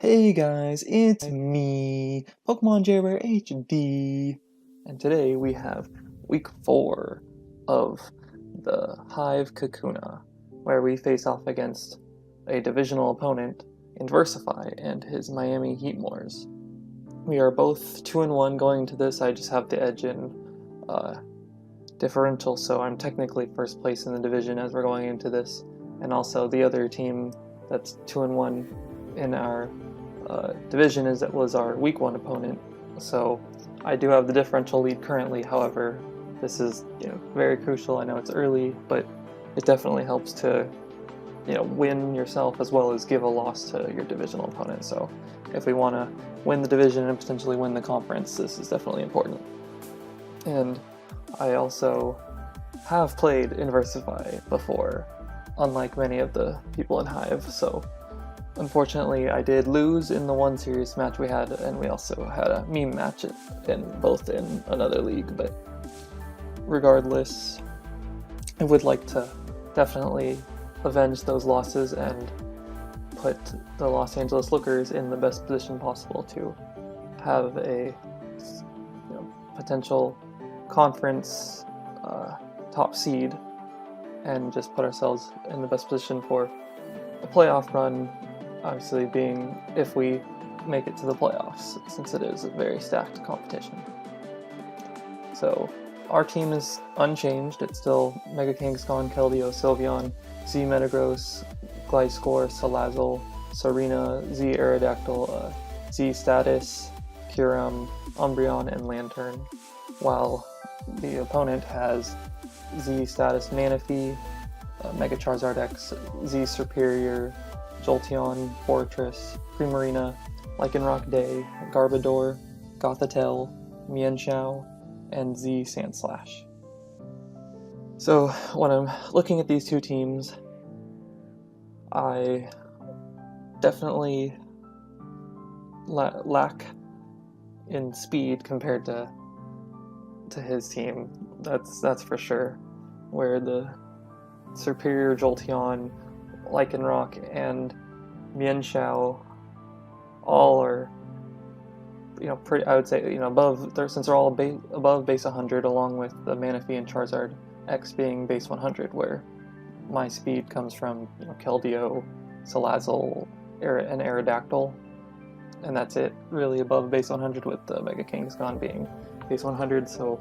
Hey guys, it's me, Pokemon J-Rare HD, and today we have week 4 of the Hive Kakuna, where we face off against a divisional opponent in Versify and his Miami Heatmors. We are both 2-1 going to this. I just have the edge in differential, so I'm technically first place in the division as we're going into this, and also the other team that's 2-1 in our division was our week 1 opponent, so I do have the differential lead currently. However, this is very crucial. I know it's early, but it definitely helps to win yourself as well as give a loss to your divisional opponent. So if we want to win the division and potentially win the conference, this is definitely important. And I also have played in Versify before, unlike many of the people in Hive, so unfortunately, I did lose in the one series match we had, and we also had a meme match both in another league, but regardless, I would like to definitely avenge those losses and put the Los Angeles Lookers in the best position possible to have a potential conference top seed and just put ourselves in the best position for a playoff run. Obviously, being if we make it to the playoffs, since it is a very stacked competition. So our team is unchanged. It's still Mega Kangaskhan, Keldeo, Sylveon, Z Metagross, Gliscor, Salazzle, Serena, Z Aerodactyl, Z Status, Kyurem, Umbreon, and Lantern, while the opponent has Z Status Manaphy, Mega Charizard X, Z Superior, Jolteon, Fortress, Primarina, Lycanroc Day, Garbodor, Gothitelle, Mienshao, and Z Sandslash. So when I'm looking at these two teams, I definitely lack in speed compared to his team. That's for sure. Where the superior Jolteon, Lycanroc, and Mienshao all are, pretty. I would say, above. Since they're all above base 100, along with the Manaphy and Charizard X being base 100, where my speed comes from, Keldeo, Salazzle, and Aerodactyl, and that's it. Really above base 100, with the Mega Kangaskhan being base 100. So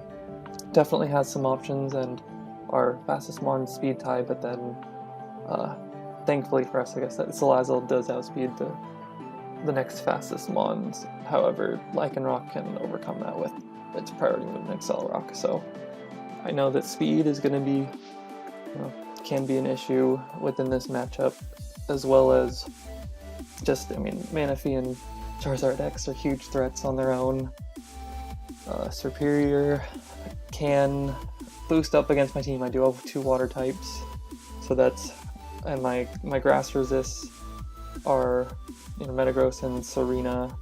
definitely has some options, and our fastest Mon speed tie, but then. Thankfully for us, I guess, that Salazzle does outspeed the next fastest Mons. However, Lycanroc can overcome that with its priority move, Accelerock. So I know that speed is going to be, can be an issue within this matchup, as well as just, Manaphy and Charizard X are huge threats on their own. Superior can boost up against my team. I do have 2 water types, so that's. And my grass resists are Metagross and Serena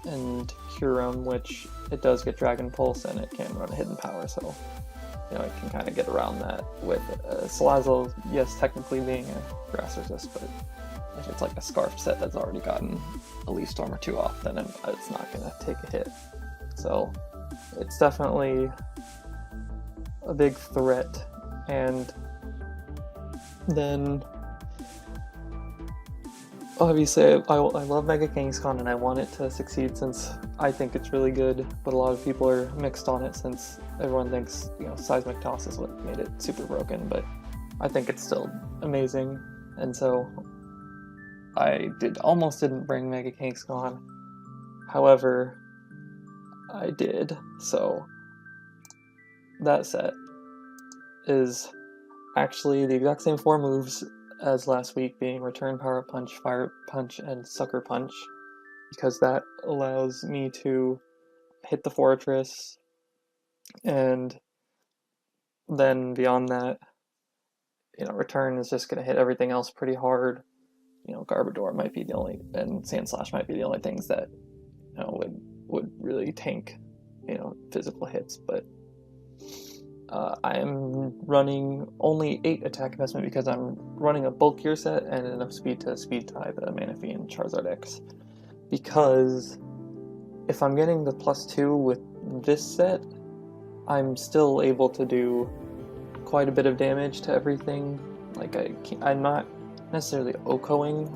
and Kyurem, which it does get Dragon Pulse and it can run a Hidden Power, so it can kind of get around that with Salazzle. Yes, technically being a grass resist, but if it's like a Scarf set that's already gotten a Leaf Storm or 2 off, then it's not going to take a hit. So it's definitely a big threat. And then obviously I love Mega Kangaskhan and I want it to succeed since I think it's really good, but a lot of people are mixed on it since everyone thinks Seismic Toss is what made it super broken, but I think it's still amazing. And so I almost didn't bring Mega Kangaskhan, however I did. So that set is actually the exact same 4 moves as last week, being Return, Power Punch, Fire Punch, and Sucker Punch, because that allows me to hit the Fortress, and then beyond that, Return is just going to hit everything else pretty hard. Garbodor might be the only, and Sandslash might be the only things that would really tank physical hits, but I am running only 8 attack investment because I'm running a bulkier set and enough speed to speed tie the Manaphy and Charizard X. because if I'm getting the +2 with this set, I'm still able to do quite a bit of damage to everything. Like, I'm not necessarily OHKOing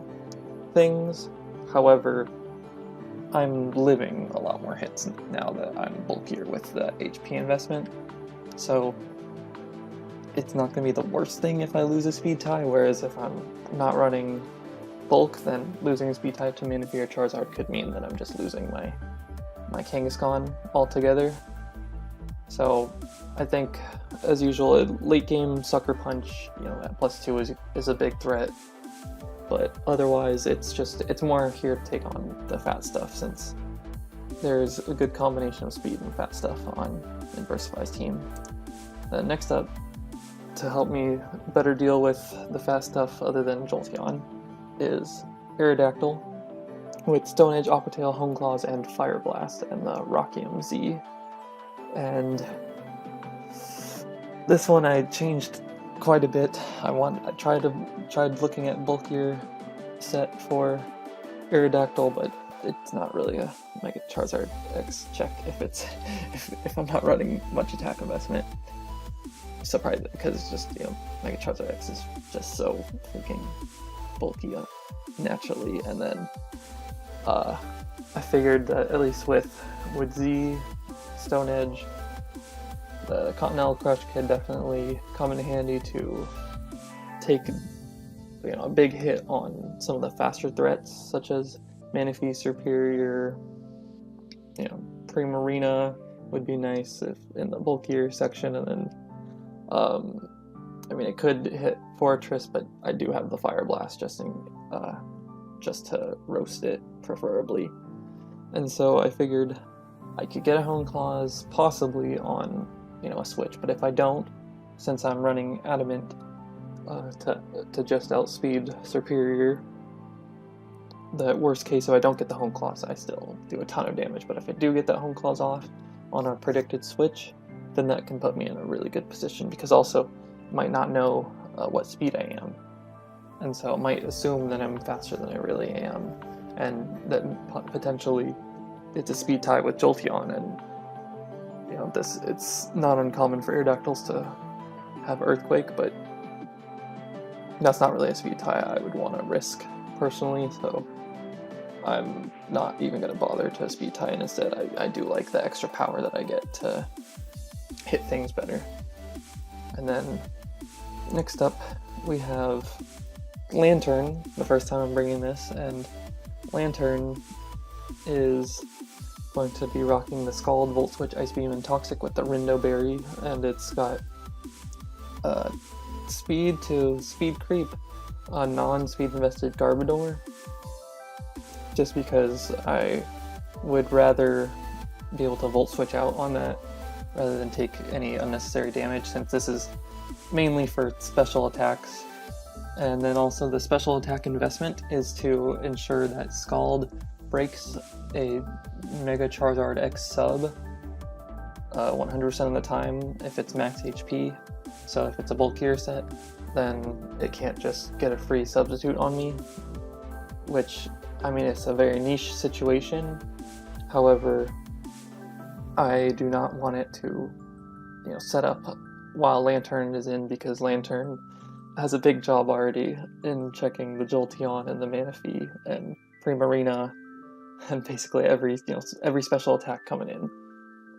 things, however, I'm living a lot more hits now that I'm bulkier with the HP investment, so it's not going to be the worst thing if I lose a speed tie, whereas if I'm not running bulk, then losing a speed tie to Manaphy or Charizard could mean that I'm just losing my Kangaskhan altogether. So I think, as usual, late game Sucker Punch, at +2 is a big threat, but otherwise it's more here to take on the fat stuff, since there's a good combination of speed and fat stuff on Inversify's team. Then next up, to help me better deal with the fast stuff other than Jolteon, is Aerodactyl with Stone Edge, Aqua Tail, Hone Claws, and Fire Blast, and the Rockium Z. And this one I changed quite a bit. I tried looking at bulkier set for Aerodactyl, but it's not really a Mega Charizard X check if I'm not running much attack investment. Surprised, because it's just, Mega Charizard X is just so freaking bulky naturally, and then I figured that at least with Z, Stone Edge, the Continental Crush could definitely come in handy to take a big hit on some of the faster threats, such as Manaphy, Superior, Primarina would be nice if in the bulkier section, and then it could hit Fortress, but I do have the Fire Blast just to roast it, preferably. And so I figured I could get a Hone Claws possibly on, a switch, but if I don't, since I'm running Adamant to just outspeed Superior, the worst case, if I don't get the Hone Claws, I still do a ton of damage, but if I do get that Hone Claws off on a predicted switch, then that can put me in a really good position, because also might not know what speed I am, and so it might assume that I'm faster than I really am, and that potentially it's a speed tie with Jolteon, and it's not uncommon for Aerodactyls to have Earthquake, but that's not really a speed tie I would want to risk personally, so I'm not even going to bother to speed tie, and instead I do like the extra power that I get to hit things better. And then next up we have Lantern, the first time I'm bringing this, and Lantern is going to be rocking the Scald, Volt Switch, Ice Beam, and Toxic with the Rindo Berry, and it's got speed to speed creep on non-speed invested Garbodor, just because I would rather be able to Volt Switch out on that rather than take any unnecessary damage, since this is mainly for special attacks. And then also the special attack investment is to ensure that Scald breaks a Mega Charizard X sub 100% of the time if it's max HP. So if it's a bulkier set, then it can't just get a free substitute on me, which, it's a very niche situation. However, I do not want it to, set up while Lantern is in, because Lantern has a big job already in checking the Jolteon and the Manaphy and Primarina, and basically every special attack coming in,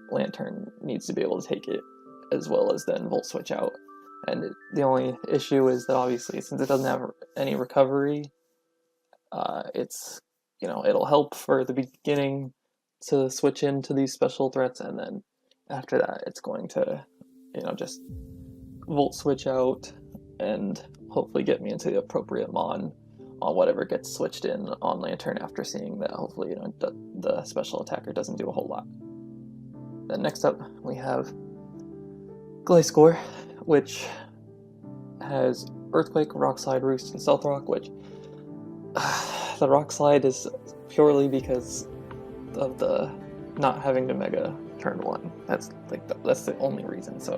Lantern needs to be able to take it, as well as then Volt Switch out. And the only issue is that obviously, since it doesn't have any recovery, it's, it'll help for the beginning to switch into these special threats, and then after that it's going to, just Volt Switch out and hopefully get me into the appropriate mon on whatever gets switched in on Lantern, after seeing that hopefully the special attacker doesn't do a whole lot. Then next up we have Gliscor, which has Earthquake, Rock Slide, Roost, and Stealth Rock, which the Rock Slide is purely because of the not having to Mega turn 1. That's the only reason. So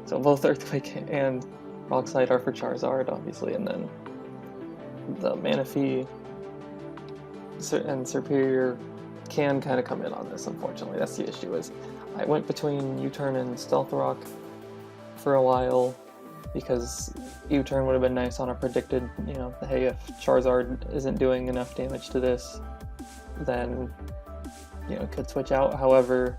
so both Earthquake and Rock Slide are for Charizard, obviously, and then the Manaphy and Superior can kind of come in on this, unfortunately. That's the issue, is I went between U-Turn and Stealth Rock for a while, because U-Turn would have been nice on a predicted, you know, hey, if Charizard isn't doing enough damage to this, then, you know, it could switch out. However,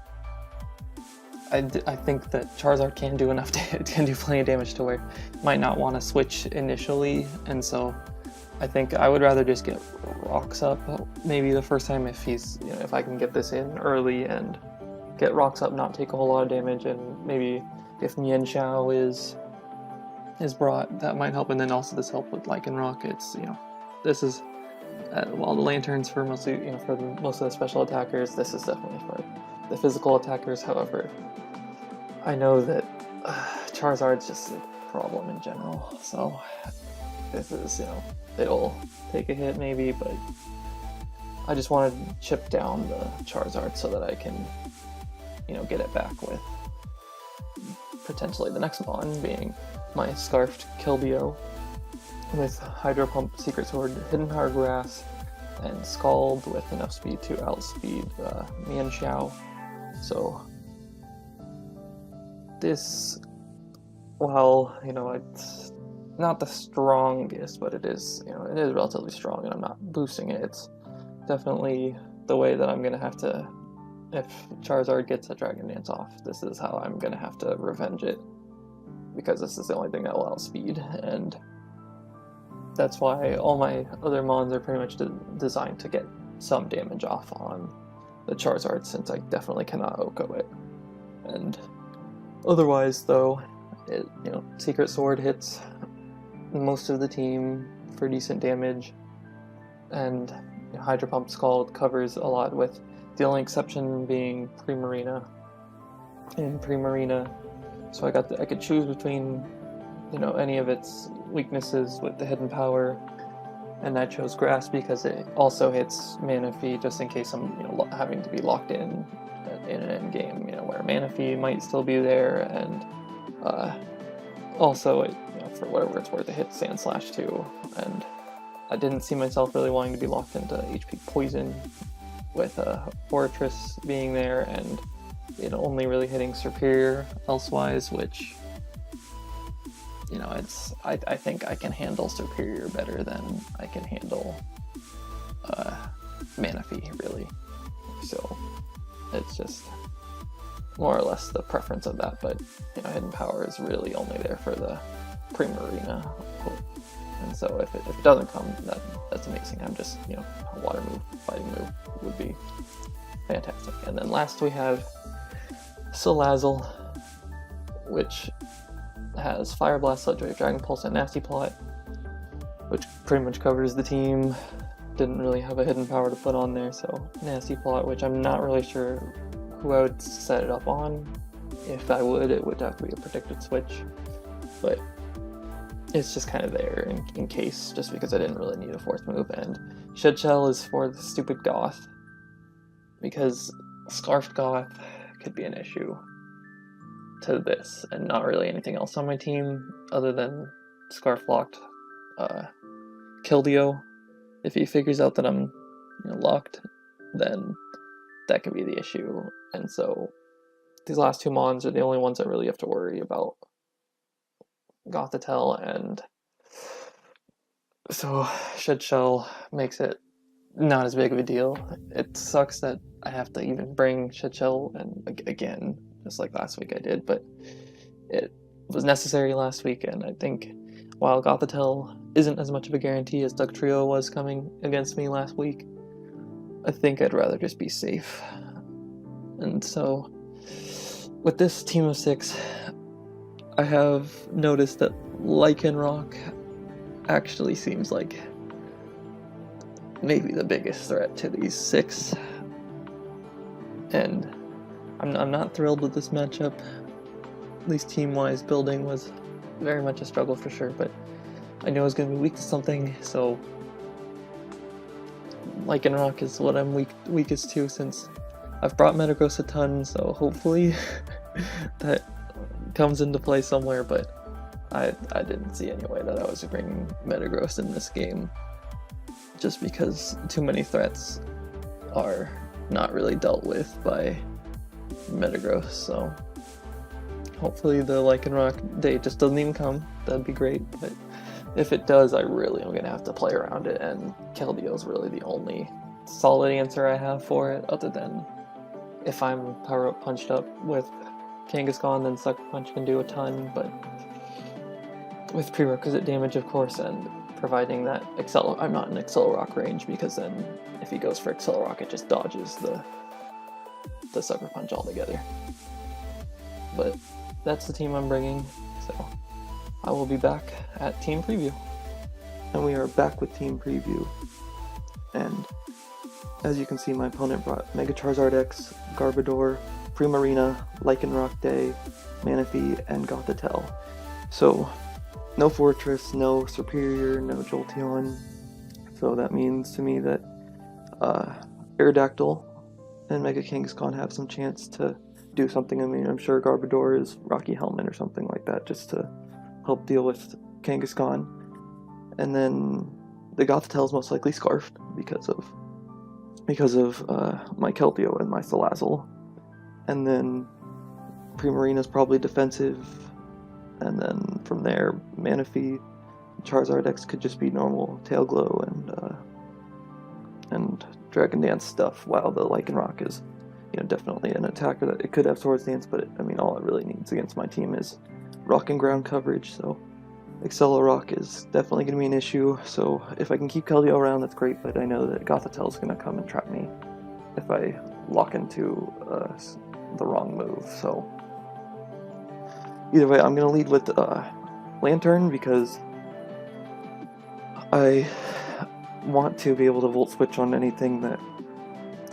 I think that Charizard can do enough, can do plenty of damage to where it might not want to switch initially, and so I think I would rather just get Rocks Up maybe the first time if he's, you know, if I can get this in early and get Rocks Up, not take a whole lot of damage, and maybe if Mienshao is brought, that might help. And then also this help with Lycanroc. It's, you know, this is while the Lanterns for mostly, you know, for most of the special attackers, this is definitely for the physical attackers. However, I know that Charizard's just a problem in general, so this is, you know, it'll take a hit maybe, but I just want to chip down the Charizard so that I can, you know, get it back with potentially the next mon being my Scarfed Keldeo with Hydro Pump, Secret Sword, Hidden Power Grass, and Scald with enough speed to outspeed Mienshao. So this, while, you know, it's not the strongest, but it is, you know, it is relatively strong, and I'm not boosting it. It's definitely the way that I'm gonna have to, if Charizard gets a Dragon Dance off, this is how I'm gonna have to revenge it, because this is the only thing that will outspeed, and that's why all my other mons are pretty much designed to get some damage off on the Charizard, since I definitely cannot OHKO it. And otherwise, though, it, you know, Secret Sword hits most of the team for decent damage, and, you know, Hydro Pump Scald covers a lot, with the only exception being Primarina. In Primarina, so I could choose between, you know, any of its weaknesses with the Hidden Power, and I chose Grass because it also hits Manaphy, just in case I'm, you know, having to be locked in an end game, you know, where Manaphy might still be there, and also, it, you know, for whatever it's worth, it hits Sand Slash too, and I didn't see myself really wanting to be locked into HP Poison with Fortress being there, and it only really hitting Superior elsewise, which, you know, it's, I think I can handle Superior better than I can handle Manaphy, really. So it's just more or less the preference of that, but, you know, Hidden Power is really only there for the Primarina, and so if it doesn't come, that's amazing. I'm just, you know, a Water move, Fighting move would be fantastic. And then last we have Salazzle, which has Fire Blast, Sludge Wave, Dragon Pulse, and Nasty Plot, which pretty much covers the team. Didn't really have a Hidden Power to put on there, so Nasty Plot, which I'm not really sure who I would set it up on. If I would, it would have to be a predicted switch, but it's just kind of there in case, just because I didn't really need a fourth move. And Shed Shell is for the stupid Goth, because Scarfed Goth could be an issue to this, and not really anything else on my team other than Scarf Locked Keldeo. If he figures out that I'm, you know, locked, then that could be the issue. And so these last two mons are the only ones I really have to worry about, Gothitelle, and so Shed Shell makes it not as big of a deal. It sucks that I have to even bring Shed Shell, and again, just like last week I did, but it was necessary last week, and I think while Gothitelle isn't as much of a guarantee as Dugtrio was coming against me last week, I think I'd rather just be safe. And so with this team of 6, I have noticed that Lycanroc actually seems like maybe the biggest threat to these 6, and I'm not thrilled with this matchup. At least team-wise, building was very much a struggle for sure, but I knew I was going to be weak to something, so Lycanroc is what I'm weakest to, since I've brought Metagross a ton, so hopefully that comes into play somewhere, but I didn't see any way that I was bringing Metagross in this game. just because too many threats are not really dealt with by Metagross, so hopefully the Lycanroc day just doesn't even come. That'd be great, but if it does, I really am gonna have to play around it, and Keldeo's really the only solid answer I have for it, other than if I'm power up punched up with Kangaskhan, then Sucker Punch can do a ton, but with prerequisite damage, of course, and providing that I'm not in Accelerock range, because then if he goes for Accelerock, it just dodges the Sucker Punch altogether. But that's the team I'm bringing, so I will be back at Team Preview. And we are back with Team Preview, and as you can see, my opponent brought Mega Charizard X, Garbodor, Primarina, Lycanroc Day, Manaphy, and Gothitelle. So, no Fortress, no Superior, no Jolteon. So that means to me that Aerodactyl and Mega Kangaskhan have some chance to do something. I mean, I'm sure Garbodor is Rocky Helmet or something like that, just to help deal with Kangaskhan. And then the Gothitelle is most likely Scarfed because of my Keldeo and my Salazzle. And then Primarina is probably defensive, and then from there, Manaphy, Charizard X could just be normal Tail Glow and Dragon Dance stuff, while the Lycanroc is, definitely an attacker that it could have Swords Dance, but all it really needs against my team is Rock and Ground coverage, so Accelerock is definitely going to be an issue. So if I can keep Keldeo around, that's great, but I know that Gothitelle is going to come and trap me if I lock into the wrong move. So either way, I'm going to lead with Lantern, because I want to be able to Volt Switch on anything that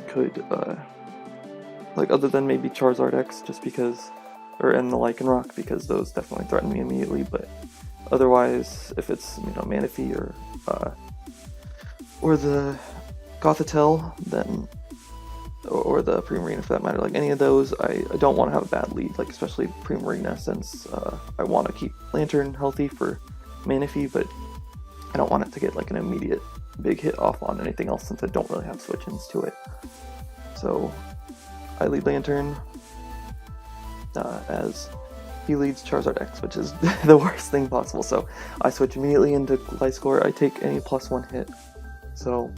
could, other than maybe Charizard X, just because, and the Lycanroc, because those definitely threaten me immediately, but otherwise, if it's, Manaphy or the Gothitelle, then, or the Primarina for that matter, any of those, I don't want to have a bad lead, especially Primarina, since I want to keep Lantern healthy for Manaphy, but I don't want it to get an immediate big hit off on anything else, since I don't really have switch-ins to it. So I lead Lantern as he leads Charizard X, which is the worst thing possible. So I switch immediately into Gliscor. I take any +1 hit, so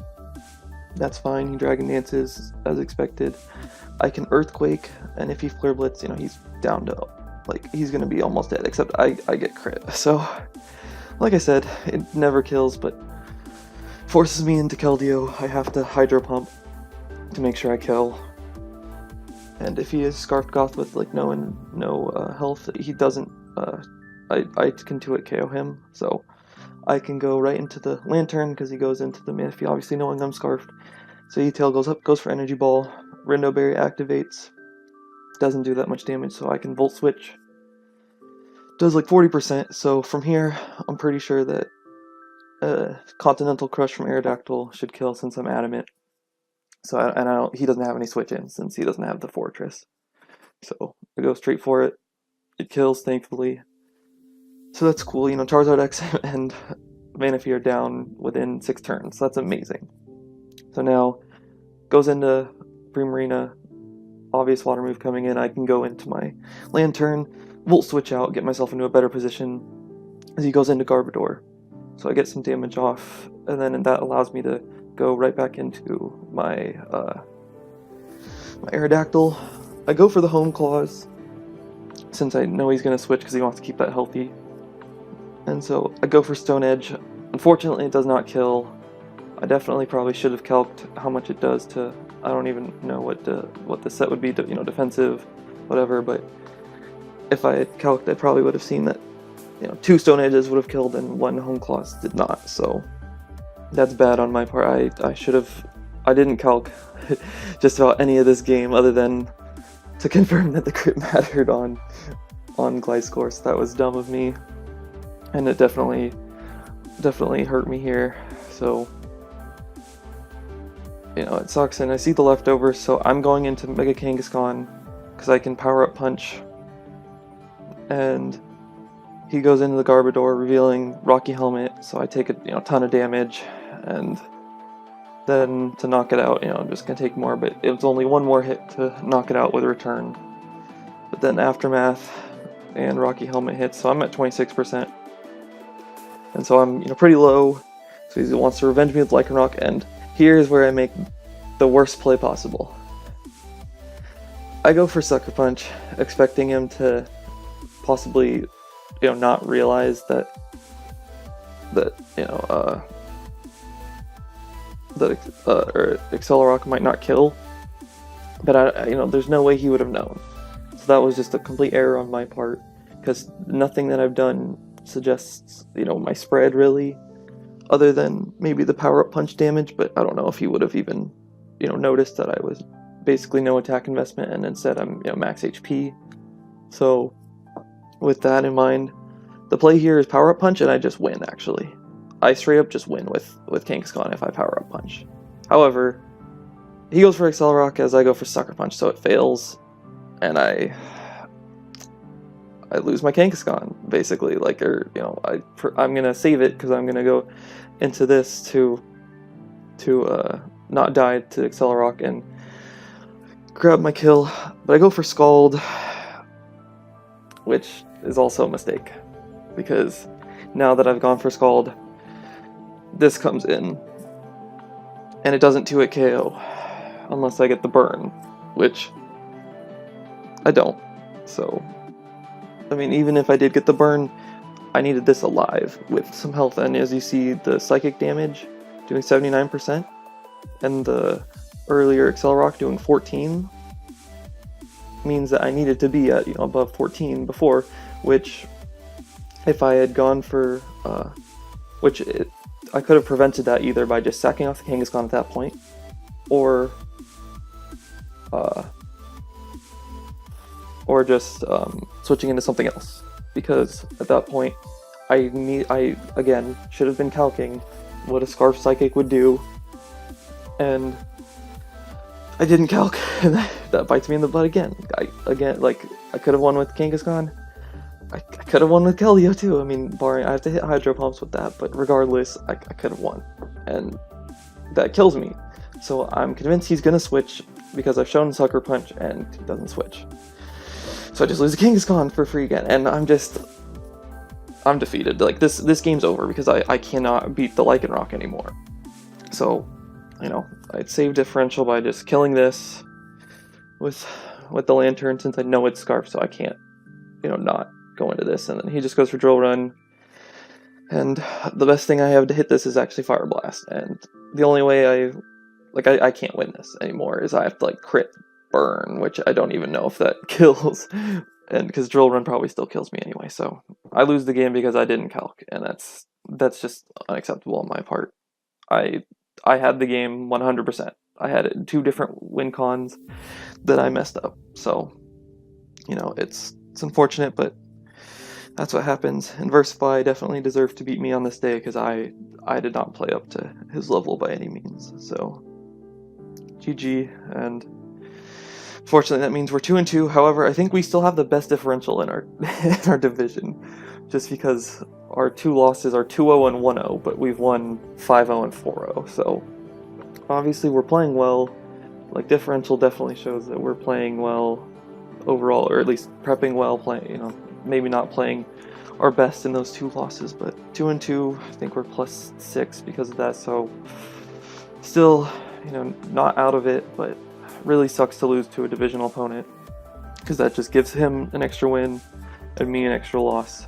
that's fine. He Dragon Dances as expected. I can Earthquake, and if he Flare Blitz, he's down to, he's gonna be almost dead, except I get crit. So, like I said, it never kills, but forces me into Keldeo. I have to Hydro Pump to make sure I kill. And if he is Scarfed Goth with no health, he doesn't. I can 2-hit KO him, so I can go right into the Lantern because he goes into the Manaphy, obviously knowing I'm Scarfed. So E-Tail goes up, goes for Energy Ball. Rindo Berry activates. Doesn't do that much damage, so I can Volt Switch. Does 40%. So from here, I'm pretty sure that Continental Crush from Aerodactyl should kill, since I'm Adamant. So he doesn't have any switch-ins, since he doesn't have the Fortress. So I go straight for it. It kills, thankfully. So that's cool. Charizard X and Manaphy are down within 6 turns. So that's amazing. So now goes into Primarina. Obvious water move coming in. I can go into my Lantern, Volt Switch out, get myself into a better position as he goes into Garbodor. So I get some damage off, and then that allows me to go right back into my Aerodactyl. I go for the Home Claws, since I know he's going to switch because he wants to keep that healthy. And so I go for Stone Edge. Unfortunately, it does not kill. I definitely probably should have calced how much it does to, I don't even know what the set would be to, defensive, whatever, but if I had calced, I probably would have seen that, 2 Stone Edges would have killed and 1 Home Claws did not, so that's bad on my part. I didn't calc just about any of this game other than to confirm that the crit mattered on Gliscor, so that was dumb of me, and it definitely hurt me here. So it sucks, and I see the leftovers, so I'm going into Mega Kangaskhan because I can Power Up Punch, and he goes into the Garbodor, revealing Rocky Helmet, so I take a ton of damage, and then to knock it out, I'm just going to take more, but it was only one more hit to knock it out with return. But then Aftermath and Rocky Helmet hits, so I'm at 26%. And so I'm pretty low, so he wants to revenge me with Lycanroc, and here's where I make the worst play possible. I go for Sucker Punch, expecting him to possibly, not realize that Accelerock might not kill, but there's no way he would have known. So that was just a complete error on my part, because nothing that I've done suggests, my spread really, other than maybe the power-up punch damage, but I don't know if he would have even, noticed that I was basically no attack investment, and instead I'm, max HP. So with that in mind, the play here is power-up punch, and I just win, actually. I straight up just win with Kangaskhan if I power-up punch. However, he goes for Accelerock as I go for Sucker Punch, so it fails, and I lose my Kangaskhan, basically. I'm gonna save it because I'm gonna go into this to not die to Accelerock and grab my kill, but I go for Scald, which is also a mistake, because now that I've gone for Scald, this comes in, and it doesn't 2-hit KO, unless I get the burn, which I don't. So, even if I did get the burn, I needed this alive with some health, and as you see, the psychic damage doing 79%, and the earlier Accelerock doing 14, means that I needed to be at, above 14 before, which, if I had gone for, I could have prevented that either by just sacking off the Kangaskhan at that point, or just switching into something else, because at that point I again should have been calcing what a Scarf Psychic would do, and I didn't calc, and that bites me in the butt again. I could have won with Kangaskhan. I could have won with Keldeo too. Barring I have to hit Hydro Pumps with that, but regardless, I could have won, and that kills me. So I'm convinced he's gonna switch because I've shown Sucker Punch and he doesn't switch. So I just lose the Kangaskhan for free again, and I'm defeated. This game's over because I cannot beat the Lycanroc anymore. So, I'd save differential by just killing this with the Lantern, since I know it's Scarf, so I can't, not go into this. And then he just goes for Drill Run, and the best thing I have to hit this is actually Fire Blast, and the only way I can't win this anymore is I have to crit Burn, which I don't even know if that kills, and because Drill Run probably still kills me anyway. So I lose the game because I didn't calc, and that's just unacceptable on my part. I had the game 100%. I had 2 different win cons that I messed up. So, it's unfortunate, but that's what happens. And Versify definitely deserved to beat me on this day, because I did not play up to his level by any means. So, GG, and fortunately that means we're 2-2. However, I think we still have the best differential in our in our division, just because our 2 losses are 2-0 and 1-0, but we've won 5-0 and 4-0. So obviously we're playing well. Differential definitely shows that we're playing well overall, or at least prepping well, playing, maybe not playing our best in those 2 losses, but 2-2, I think we're +6 because of that. So still, not out of it, but really sucks to lose to a divisional opponent, because that just gives him an extra win and me an extra loss.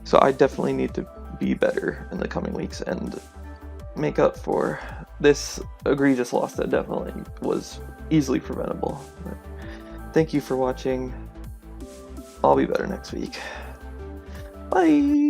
So I definitely need to be better in the coming weeks and make up for this egregious loss that definitely was easily preventable. But thank you for watching. I'll be better next week. Bye!